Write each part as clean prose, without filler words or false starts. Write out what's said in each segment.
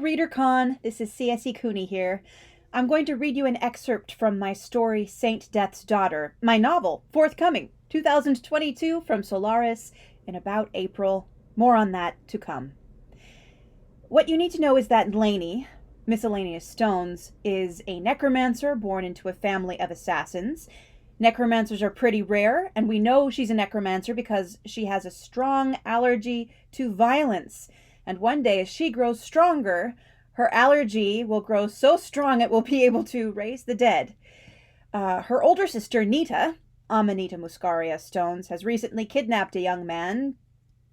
ReaderCon, this is CSE Cooney here. I'm going to read you an excerpt from my story, Saint Death's Daughter, my novel, forthcoming, 2022 from Solaris in about April. More on that to come. What you need to know is that Lainey, Miscellaneous Stones, is a necromancer born into a family of assassins. Necromancers are pretty rare, and we know she's a necromancer because she has a strong allergy to violence. And one day, as she grows stronger, her allergy will grow so strong it will be able to raise the dead. Her older sister, Nita, Amanita Muscaria Stones, has recently kidnapped a young man,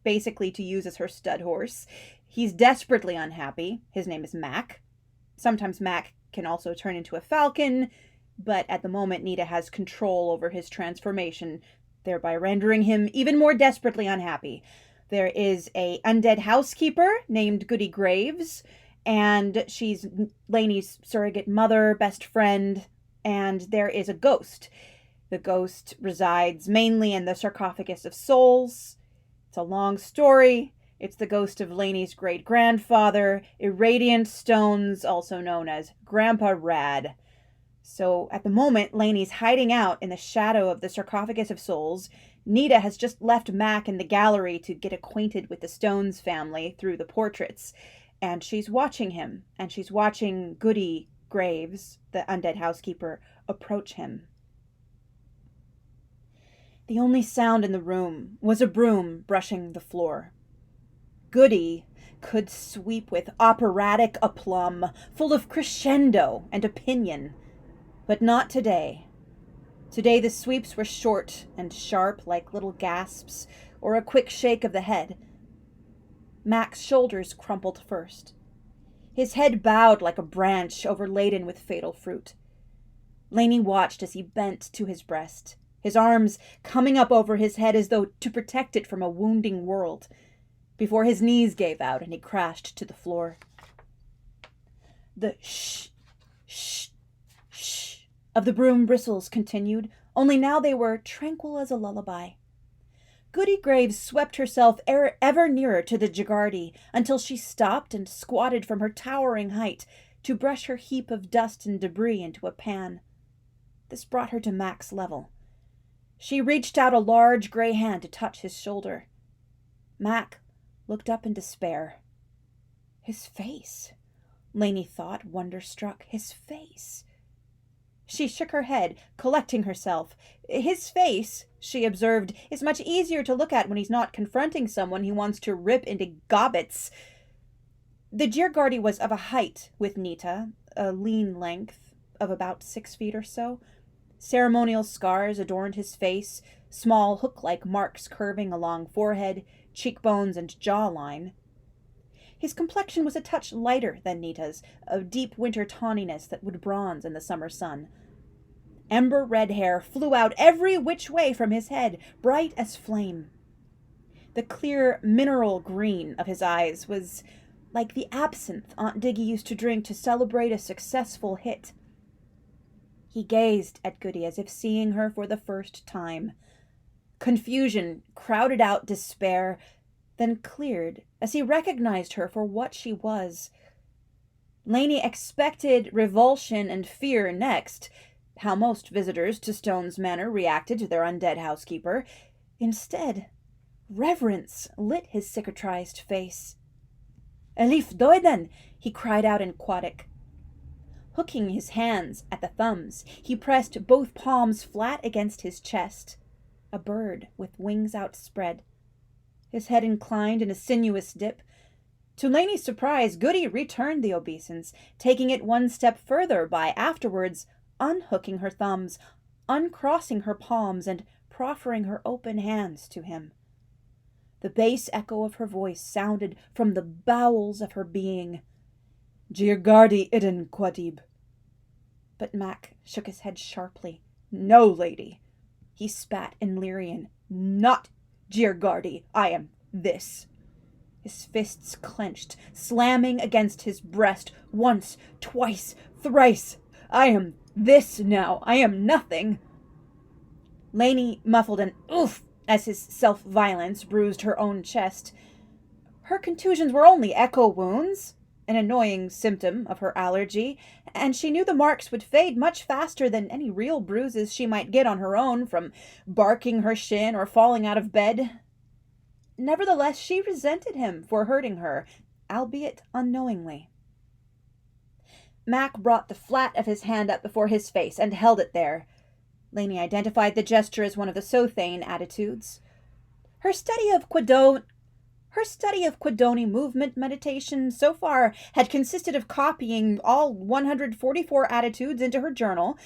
basically to use as her stud horse. He's desperately unhappy. His name is Mac. Sometimes Mac can also turn into a falcon, but at the moment Nita has control over his transformation, thereby rendering him even more desperately unhappy. There is a undead housekeeper named Goody Graves, and she's Lainey's surrogate mother, best friend, and there is a ghost. The ghost resides mainly in the Sarcophagus of Souls. It's a long story. It's the ghost of Lainey's great-grandfather, Irradiant Stones, also known as Grandpa Rad. So at the moment, Lainey's hiding out in the shadow of the Sarcophagus of Souls. Nita has just left Mac in the gallery to get acquainted with the Stones family through the portraits. And she's watching him, and she's watching Goody Graves, the undead housekeeper, approach him. The only sound in the room was a broom brushing the floor. Goody could sweep with operatic aplomb, full of crescendo and opinion. But not today. Today the sweeps were short and sharp like little gasps or a quick shake of the head. Mac's shoulders crumpled first. His head bowed like a branch overladen with fatal fruit. Lainey watched as he bent to his breast, his arms coming up over his head as though to protect it from a wounding world, before his knees gave out and he crashed to the floor. The shh, shh, shh of the broom bristles continued, only now they were tranquil as a lullaby. Goody Graves swept herself ever nearer to the Jagardi until she stopped and squatted from her towering height to brush her heap of dust and debris into a pan. This brought her to Mac's level. She reached out a large gray hand to touch his shoulder. Mac looked up in despair. His face, Lainey thought, wonder-struck. His face. She shook her head, collecting herself. His face, she observed, is much easier to look at when he's not confronting someone he wants to rip into gobbets. The Djirgardi was of a height with Nita, a lean length of about 6 feet or so. Ceremonial scars adorned his face, small hook-like marks curving along forehead, cheekbones, and jawline. His complexion was a touch lighter than Nita's, of deep winter tawniness that would bronze in the summer sun. Ember red hair flew out every which way from his head, bright as flame. The clear mineral green of his eyes was like the absinthe Aunt Diggy used to drink to celebrate a successful hit. He gazed at Goody as if seeing her for the first time. Confusion crowded out despair, then cleared as he recognized her for what she was. Lainey expected revulsion and fear next, how most visitors to Stone's Manor reacted to their undead housekeeper. Instead, reverence lit his cicatrized face. "Elif Doiden!" he cried out in Quadic. Hooking his hands at the thumbs, he pressed both palms flat against his chest, a bird with wings outspread. His head inclined in a sinuous dip. To Lainey's surprise, Goody returned the obeisance, taking it one step further by afterwards unhooking her thumbs, uncrossing her palms, and proffering her open hands to him. The bass echo of her voice sounded from the bowels of her being. "Djirgardi Idin Quadib." But Mac shook his head sharply. "No, lady." He spat in Lyrian. "Not Djirgardi. I am this." His fists clenched, slamming against his breast once, twice, thrice. "I am this now. I am nothing." Lainey muffled an oof as his self-violence bruised her own chest. Her contusions were only echo wounds. an annoying symptom of her allergy, and she knew the marks would fade much faster than any real bruises she might get on her own from barking her shin or falling out of bed. Nevertheless, she resented him for hurting her, albeit unknowingly. Mac brought the flat of his hand up before his face and held it there. Lainey identified the gesture as one of the Sothane attitudes. Her study of Kwadoni movement meditation so far had consisted of copying all 144 attitudes into her journal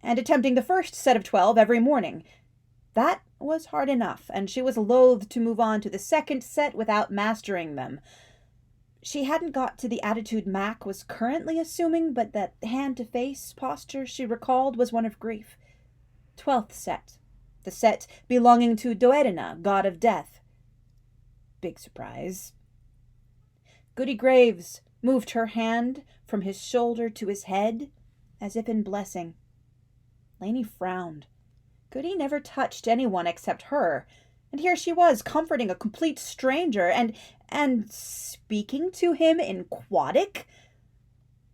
and attempting the first set of 12 every morning. That was hard enough, and she was loath to move on to the second set without mastering them. She hadn't got to the attitude Mac was currently assuming, but that hand-to-face posture she recalled was one of grief. 12th set. The set belonging to Doedena, god of death. Big surprise. Goody Graves moved her hand from his shoulder to his head, as if in blessing. Lainey frowned. Goody never touched anyone except her, and here she was, comforting a complete stranger, and speaking to him in Quadic?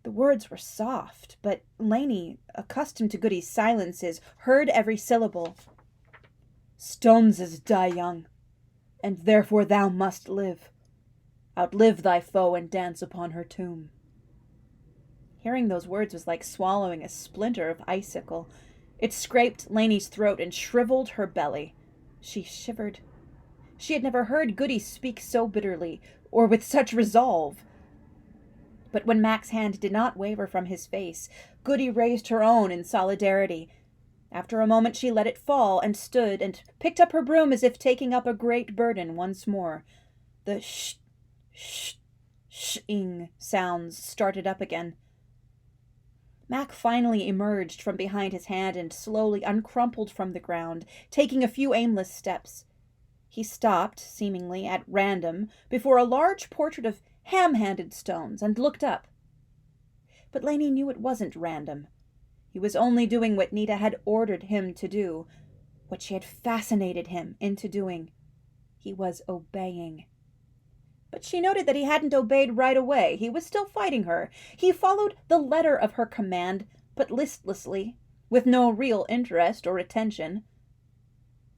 The words were soft, but Lainey, accustomed to Goody's silences, heard every syllable. Stoneses die young, and therefore thou must live. Outlive thy foe and dance upon her tomb. Hearing those words was like swallowing a splinter of icicle. It scraped Lainey's throat and shriveled her belly. She shivered. She had never heard Goody speak so bitterly, or with such resolve. But when Mac's hand did not waver from his face, Goody raised her own in solidarity. After a moment she let it fall, and stood, and picked up her broom as if taking up a great burden once more. The sh-ing sounds started up again. Mac finally emerged from behind his hand and slowly uncrumpled from the ground, taking a few aimless steps. He stopped, seemingly at random, before a large portrait of Ham-Handed Stones, and looked up. But Lainey knew it wasn't random. He was only doing what Nita had ordered him to do, what she had fascinated him into doing. He was obeying. But she noted that he hadn't obeyed right away. He was still fighting her. He followed the letter of her command, but listlessly, with no real interest or attention.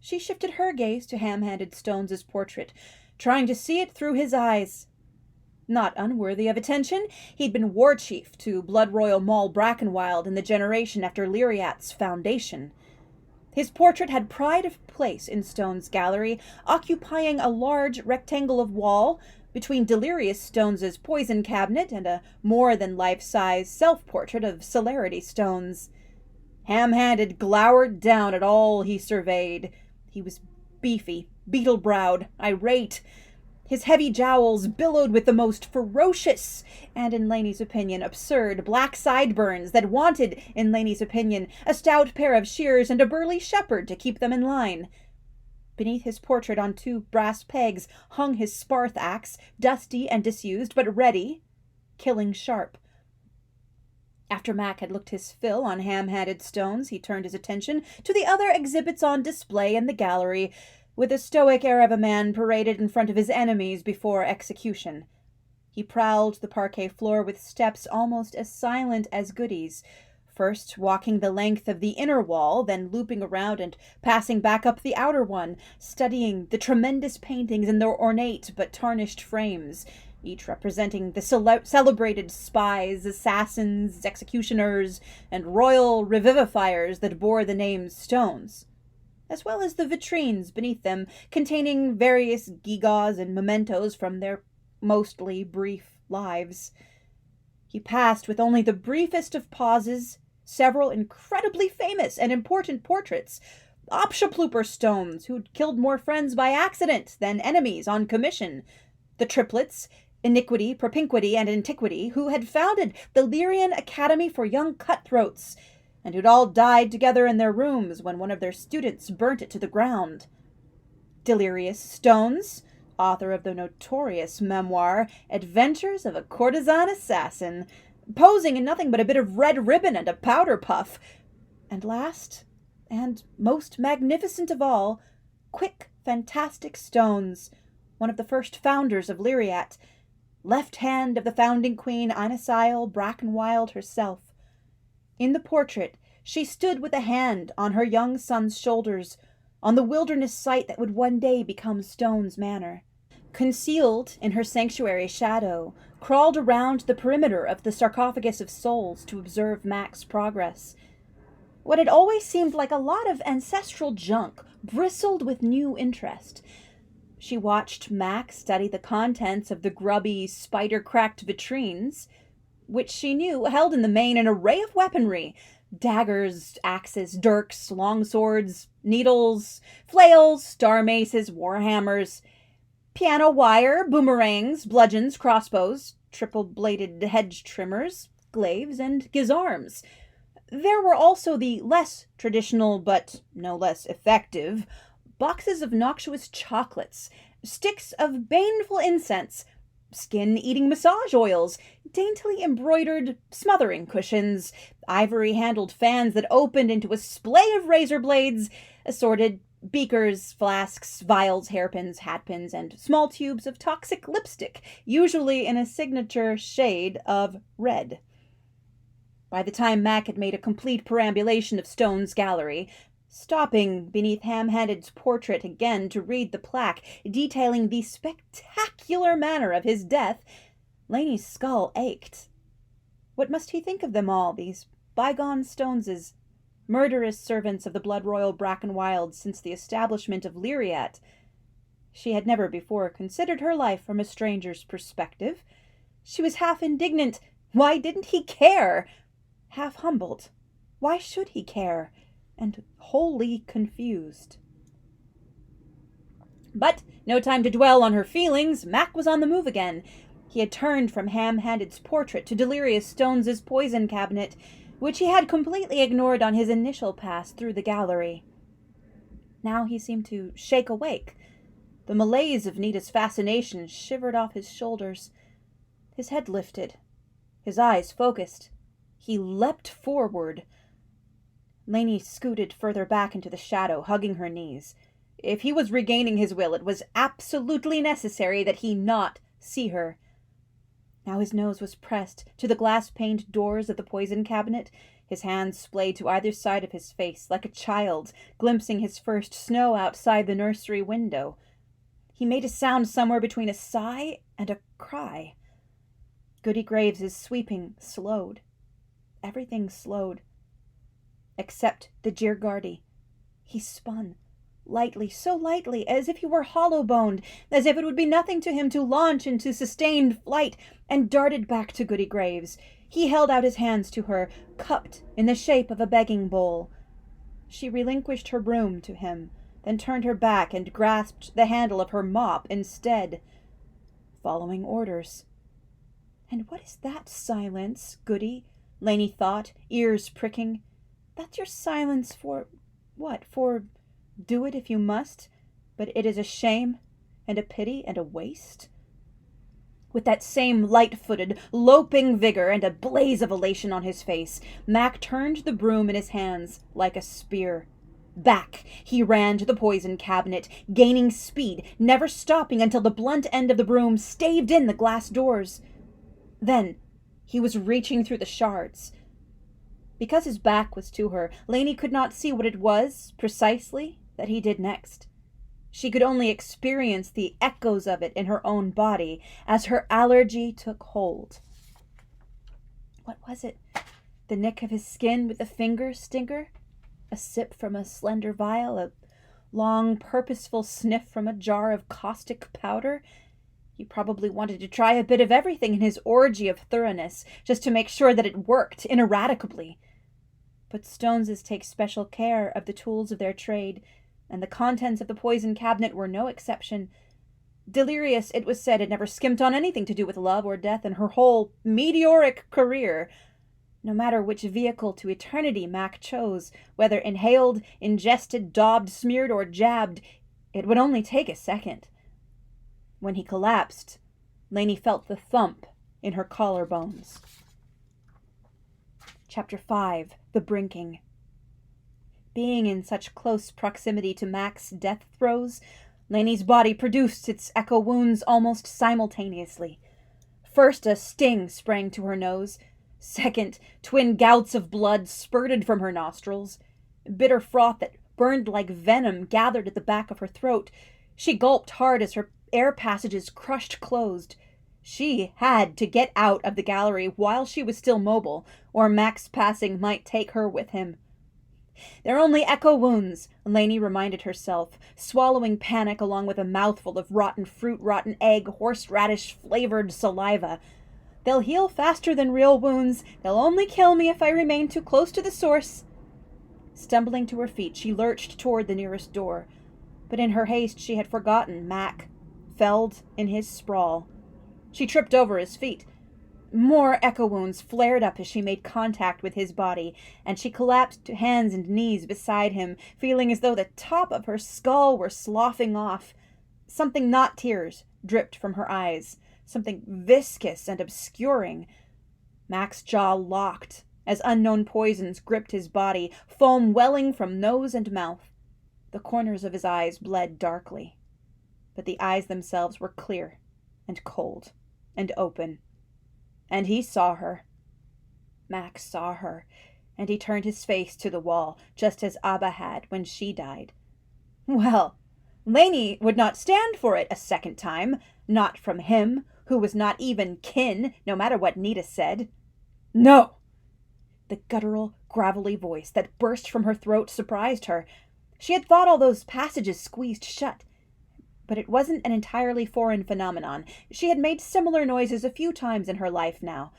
She shifted her gaze to Ham-Handed Stones' portrait, trying to see it through his eyes. Not unworthy of attention, he'd been war chief to Blood Royal Maul Brackenwild in the generation after Lyriat's foundation. His portrait had pride of place in Stone's gallery, occupying a large rectangle of wall between Delirious Stones' poison cabinet and a more-than-life-size self-portrait of Celerity Stones. Ham-Handed glowered down at all he surveyed. He was beefy, beetle-browed, irate. His heavy jowls billowed with the most ferocious, and in Lainey's opinion, absurd, black sideburns that wanted, in Lainey's opinion, a stout pair of shears and a burly shepherd to keep them in line. Beneath his portrait on 2 brass pegs hung his Sparth axe, dusty and disused, but ready, killing sharp. After Mac had looked his fill on Ham-Handed Stones, he turned his attention to the other exhibits on display in the gallery, with the stoic air of a man paraded in front of his enemies before execution. He prowled the parquet floor with steps almost as silent as Goody's, first walking the length of the inner wall, then looping around and passing back up the outer one, studying the tremendous paintings in their ornate but tarnished frames, each representing the celebrated spies, assassins, executioners, and royal revivifiers that bore the names Stones, as well as the vitrines beneath them containing various gewgaws and mementos from their mostly brief lives. He passed with only the briefest of pauses several incredibly famous and important portraits, Opshapluper Stones, who'd killed more friends by accident than enemies on commission, the triplets, Iniquity, Propinquity, and Antiquity, who had founded the Lyrian Academy for Young Cutthroats, and who'd all died together in their rooms when one of their students burnt it to the ground. Delirious Stones, author of the notorious memoir Adventures of a Courtesan Assassin, posing in nothing but a bit of red ribbon and a powder puff. And last, and most magnificent of all, Quick Fantastic Stones, one of the first founders of Lyriat, left hand of the founding queen Inesile Brackenwild herself. In the portrait, she stood with a hand on her young son's shoulders, on the wilderness site that would one day become Stone's Manor. Concealed in her sanctuary shadow, crawled around the perimeter of the sarcophagus of souls to observe Mac's progress. What had always seemed like a lot of ancestral junk bristled with new interest. She watched Mac study the contents of the grubby, spider-cracked vitrines, which she knew held in the main an array of weaponry: daggers, axes, dirks, longswords, needles, flails, star maces, warhammers, piano wire, boomerangs, bludgeons, crossbows, triple-bladed hedge trimmers, glaives, and gizarms. There were also the less traditional, but no less effective, boxes of noxious chocolates, sticks of baneful incense, skin-eating massage oils, daintily embroidered smothering cushions, ivory-handled fans that opened into a splay of razor blades, assorted beakers, flasks, vials, hairpins, hatpins, and small tubes of toxic lipstick, usually in a signature shade of red. By the time Mac had made a complete perambulation of Stone's gallery, stopping beneath Ham-Handed's portrait again to read the plaque detailing the spectacular manner of his death, Laney's skull ached. What must he think of them all, these bygone Stoneses, murderous servants of the blood royal Brackenwild since the establishment of Lyriat? She had never before considered her life from a stranger's perspective. She was half indignant. Why didn't he care? Half humbled. Why should he care? And wholly confused. But no time to dwell on her feelings. Mac was on the move again. He had turned from Ham-Handed's portrait to Delirious Stone's poison cabinet, which he had completely ignored on his initial pass through the gallery. Now he seemed to shake awake. The malaise of Nita's fascination shivered off his shoulders. His head lifted. His eyes focused. He leapt forward. Laney scooted further back into the shadow, hugging her knees. If he was regaining his will, it was absolutely necessary that he not see her. Now his nose was pressed to the glass-paned doors of the poison cabinet, his hands splayed to either side of his face, like a child glimpsing his first snow outside the nursery window. He made a sound somewhere between a sigh and a cry. Goody Graves' sweeping slowed. Everything slowed. Except the Djirgardi. He spun, lightly, so lightly, as if he were hollow-boned, as if it would be nothing to him to launch into sustained flight, and darted back to Goody Graves. He held out his hands to her, cupped in the shape of a begging bowl. She relinquished her broom to him, then turned her back and grasped the handle of her mop instead, following orders. And what is that silence, Goody? Laney thought, ears pricking. That's your silence for what? For do it if you must, but it is a shame and a pity and a waste? With that same light-footed, loping vigor and a blaze of elation on his face, Mac turned the broom in his hands like a spear. Back he ran to the poison cabinet, gaining speed, never stopping until the blunt end of the broom staved in the glass doors. Then he was reaching through the shards. Because his back was to her, Laney could not see what it was, precisely, that he did next. She could only experience the echoes of it in her own body as her allergy took hold. What was it? The nick of his skin with the finger stinker? A sip from a slender vial? A long, purposeful sniff from a jar of caustic powder? He probably wanted to try a bit of everything in his orgy of thoroughness, just to make sure that it worked ineradicably. But Stoneses take special care of the tools of their trade, and the contents of the poison cabinet were no exception. Delirious, it was said, had never skimped on anything to do with love or death in her whole meteoric career. No matter which vehicle to eternity Mac chose, whether inhaled, ingested, daubed, smeared, or jabbed, it would only take a second. When he collapsed, Laney felt the thump in her collarbones. Chapter 5. The Brinking. Being in such close proximity to Mac's death throes, Laney's body produced its echo wounds almost simultaneously. First, a sting sprang to her nose. Second, twin gouts of blood spurted from her nostrils. Bitter froth that burned like venom gathered at the back of her throat. She gulped hard as her air passages crushed closed. She had to get out of the gallery while she was still mobile, or Mac's passing might take her with him. They're only echo wounds, Lainey reminded herself, swallowing panic along with a mouthful of rotten fruit, rotten egg, horseradish-flavored saliva. They'll heal faster than real wounds. They'll only kill me if I remain too close to the source. Stumbling to her feet, she lurched toward the nearest door. But in her haste, she had forgotten Mac, felled in his sprawl. She tripped over his feet. More echo wounds flared up as she made contact with his body, and she collapsed to hands and knees beside him, feeling as though the top of her skull were sloughing off. Something not tears dripped from her eyes, something viscous and obscuring. Mac's jaw locked as unknown poisons gripped his body, foam welling from nose and mouth. The corners of his eyes bled darkly, but the eyes themselves were clear and cold and open. And he saw her. Mac saw her, and he turned his face to the wall, just as Abba had when she died. Well, Lainey would not stand for it a second time, not from him, who was not even kin, no matter what Nita said. No! The guttural, gravelly voice that burst from her throat surprised her. She had thought all those passages squeezed shut. But it wasn't an entirely foreign phenomenon. She had made similar noises a few times in her life now.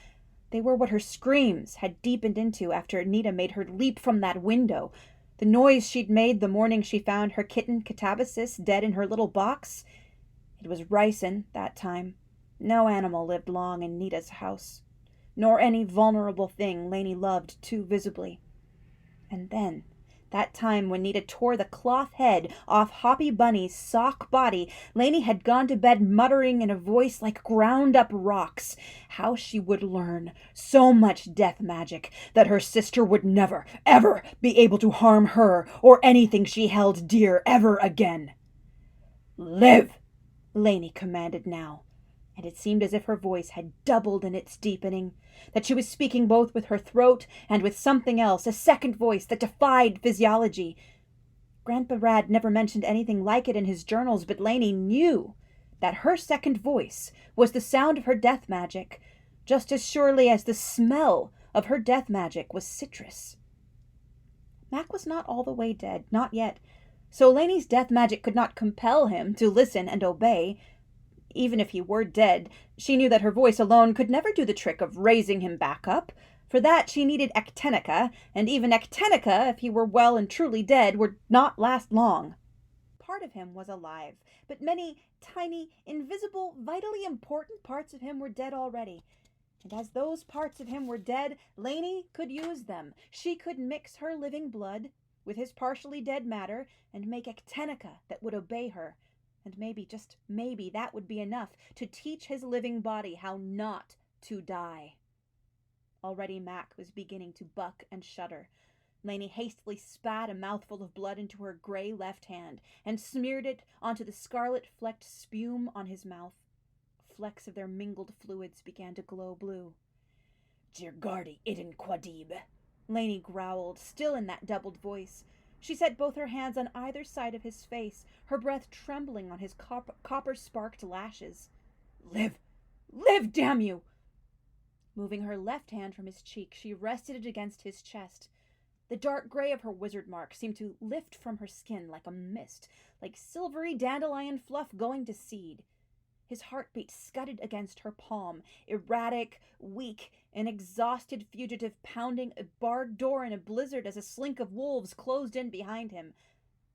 They were what her screams had deepened into after Nita made her leap from that window. The noise she'd made the morning she found her kitten Catabasis dead in her little box. It was ricin that time. No animal lived long in Nita's house, nor any vulnerable thing Lainey loved too visibly. And then, that time when Nita tore the cloth head off Hoppy Bunny's sock body, Lainey had gone to bed muttering in a voice like ground-up rocks how she would learn so much death magic that her sister would never, ever be able to harm her or anything she held dear ever again. "Live!" Lainey commanded now, and it seemed as if her voice had doubled in its deepening, that she was speaking both with her throat and with something else, a second voice that defied physiology. Grandpa Rad never mentioned anything like it in his journals, but Lainey knew that her second voice was the sound of her death magic, just as surely as the smell of her death magic was citrus. Mac was not all the way dead, not yet, so Lainey's death magic could not compel him to listen and obey. Even if he were dead, she knew that her voice alone could never do the trick of raising him back up. For that she needed Actenica, and even Actenica, if he were well and truly dead, would not last long. Part of him was alive, but many tiny, invisible, vitally important parts of him were dead already. And as those parts of him were dead, Lainey could use them. She could mix her living blood with his partially dead matter and make Actenica that would obey her. And maybe, just maybe, that would be enough to teach his living body how not to die. Already Mac was beginning to buck and shudder. Lainey hastily spat a mouthful of blood into her gray left hand and smeared it onto the scarlet-flecked spume on his mouth. Flecks of their mingled fluids began to glow blue. "Jirgardi idin Quadib," Lainey growled, still in that doubled voice. She set both her hands on either side of his face, her breath trembling on his copper-sparked lashes. "Live! Live, damn you!" Moving her left hand from his cheek, she rested it against his chest. The dark gray of her wizard mark seemed to lift from her skin like a mist, like silvery dandelion fluff going to seed. His heartbeat scudded against her palm, erratic, weak, an exhausted fugitive pounding a barred door in a blizzard as a slink of wolves closed in behind him.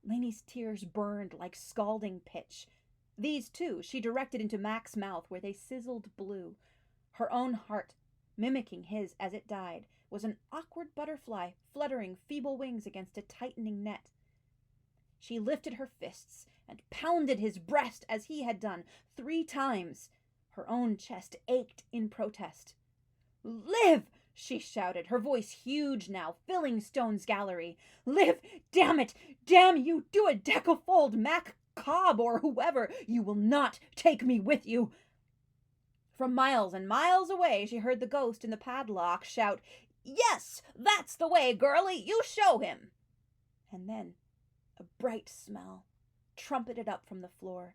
Lainey's tears burned like scalding pitch. These, too, she directed into Mac's mouth, where they sizzled blue. Her own heart, mimicking his as it died, was an awkward butterfly fluttering feeble wings against a tightening net. She lifted her fists and pounded his breast as he had done 3 times. Her own chest ached in protest. "Live!" she shouted, her voice huge now, filling Stone's gallery. "Live! Damn it! Damn you! Do a decafold, Mac Cobb, or whoever! You will not take me with you!" From miles and miles away she heard the ghost in the padlock shout, "Yes, that's the way, girlie, you show him!" And then a bright smell trumpeted up from the floor.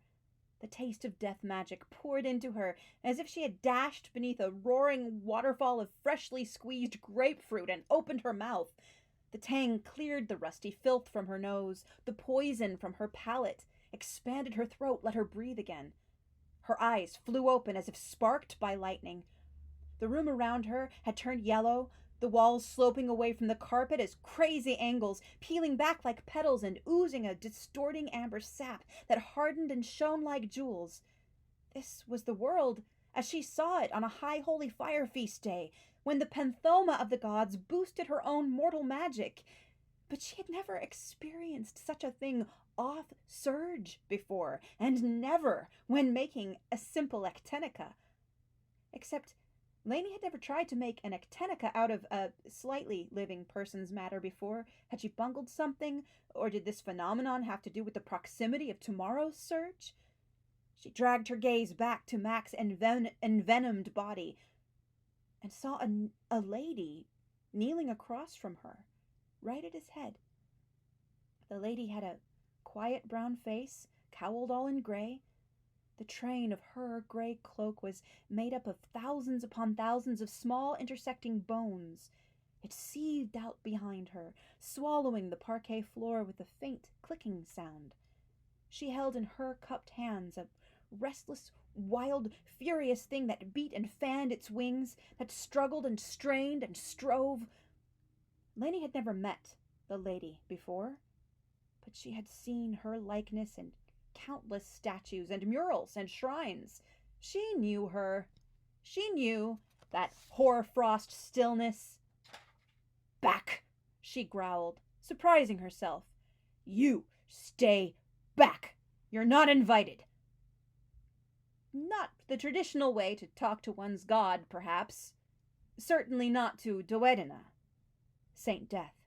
The taste of death magic poured into her as if she had dashed beneath a roaring waterfall of freshly squeezed grapefruit and opened her mouth. The tang cleared the rusty filth from her nose, the poison from her palate, expanded her throat, let her breathe again. Her eyes flew open as if sparked by lightning. The room around her had turned yellow, the walls sloping away from the carpet as crazy angles, peeling back like petals and oozing a distorting amber sap that hardened and shone like jewels. This was the world as she saw it on a high holy fire feast day, when the panthoma of the gods boosted her own mortal magic. But she had never experienced such a thing off surge before, and never when making a simple actenica. Except Lainey had never tried to make an actenica out of a slightly living person's matter before. Had she bungled something, or did this phenomenon have to do with the proximity of tomorrow's surge? She dragged her gaze back to Mac's envenomed body and saw a lady kneeling across from her, right at his head. The lady had a quiet brown face, cowled all in gray. The train of her gray cloak was made up of thousands upon thousands of small intersecting bones. It seethed out behind her, swallowing the parquet floor with a faint clicking sound. She held in her cupped hands a restless, wild, furious thing that beat and fanned its wings, that struggled and strained and strove. Lainey had never met the lady before, but she had seen her likeness in countless statues and murals and shrines. She knew her. She knew that hoarfrost stillness. "Back!" she growled, surprising herself. "You stay back! You're not invited!" Not the traditional way to talk to one's god, perhaps. Certainly not to Duedina, Saint Death.